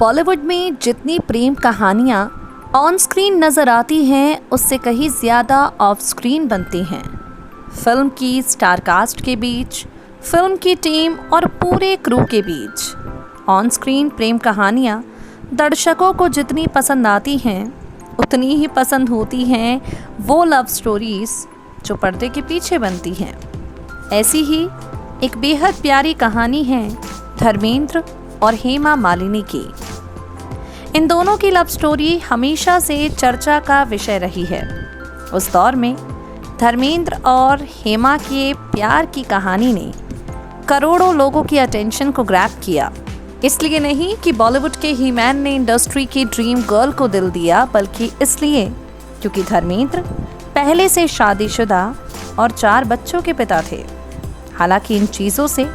बॉलीवुड में जितनी प्रेम कहानियाँ ऑन स्क्रीन नज़र आती हैं उससे कहीं ज़्यादा ऑफ स्क्रीन बनती हैं। फिल्म की स्टार कास्ट के बीच, फिल्म की टीम और पूरे क्रू के बीच ऑन स्क्रीन प्रेम कहानियाँ दर्शकों को जितनी पसंद आती हैं उतनी ही पसंद होती हैं वो लव स्टोरीज़ जो पर्दे के पीछे बनती हैं। ऐसी ही एक बेहद प्यारी कहानी है धर्मेंद्र और हेमा मालिनी की। इन दोनों की लव स्टोरी हमेशा से चर्चा का विषय रही है। उस दौर में धर्मेंद्र और हेमा के प्यार की कहानी ने करोड़ों लोगों की अटेंशन को ग्रैब किया। इसलिए नहीं कि बॉलीवुड के हीमैन ने इंडस्ट्री की ड्रीम गर्ल को दिल दिया, बल्कि इसलिए क्योंकि धर्मेंद्र पहले से शादीशुदा और 4 बच्चों के पिता थे। हालांकि इन चीज़ों से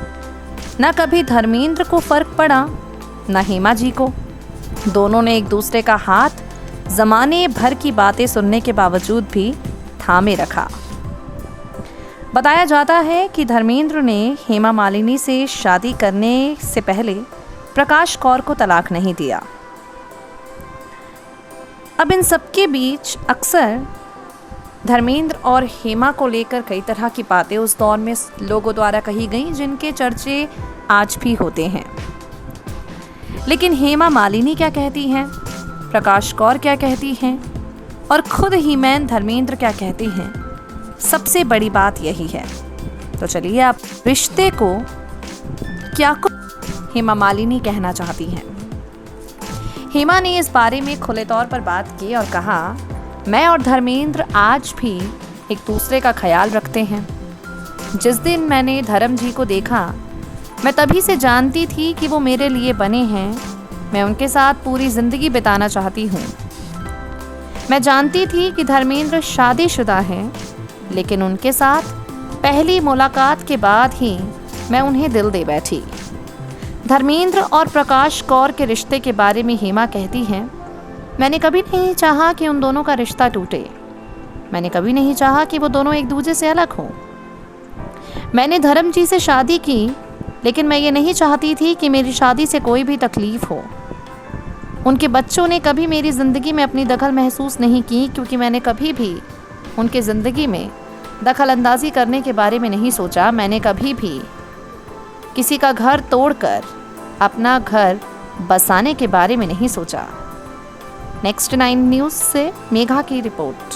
न कभी धर्मेंद्र को फर्क पड़ा न हेमा जी को। दोनों ने एक दूसरे का हाथ जमाने भर की बातें सुनने के बावजूद भी थामे रखा। बताया जाता है कि धर्मेंद्र ने हेमा मालिनी से शादी करने से पहले प्रकाश कौर को तलाक नहीं दिया। अब इन सबके बीच अक्सर धर्मेंद्र और हेमा को लेकर कई तरह की बातें उस दौर में लोगों द्वारा कही गई, जिनके चर्चे आज भी होते हैं। लेकिन हेमा मालिनी क्या कहती हैं, प्रकाश कौर क्या कहती हैं और खुद हीमैन धर्मेंद्र क्या कहते हैं, सबसे बड़ी बात यही है। तो चलिए आप रिश्ते को क्या कुछ हेमा मालिनी कहना चाहती हैं। हेमा ने इस बारे में खुले तौर पर बात की और कहा, मैं और धर्मेंद्र आज भी एक दूसरे का ख्याल रखते हैं। जिस दिन मैंने धर्म जी को देखा, मैं तभी से जानती थी कि वो मेरे लिए बने हैं। मैं उनके साथ पूरी ज़िंदगी बिताना चाहती हूँ। मैं जानती थी कि धर्मेंद्र शादीशुदा हैं, लेकिन उनके साथ पहली मुलाकात के बाद ही मैं उन्हें दिल दे बैठी। धर्मेंद्र और प्रकाश कौर के रिश्ते के बारे में हेमा कहती हैं, मैंने कभी नहीं चाहा कि उन दोनों का रिश्ता टूटे। मैंने कभी नहीं चाहा कि वो दोनों एक दूसरे से अलग हों। मैंने धर्म जी से शादी की, लेकिन मैं ये नहीं चाहती थी कि मेरी शादी से कोई भी तकलीफ़ हो। उनके बच्चों ने कभी मेरी ज़िंदगी में अपनी दखल महसूस नहीं की, क्योंकि मैंने कभी भी उनके ज़िंदगी में दखल अंदाज़ी करने के बारे में नहीं सोचा। मैंने कभी भी किसी का घर तोड़कर अपना घर बसाने के बारे में नहीं सोचा। नेक्स्ट 9 न्यूज़ से मेघा की रिपोर्ट।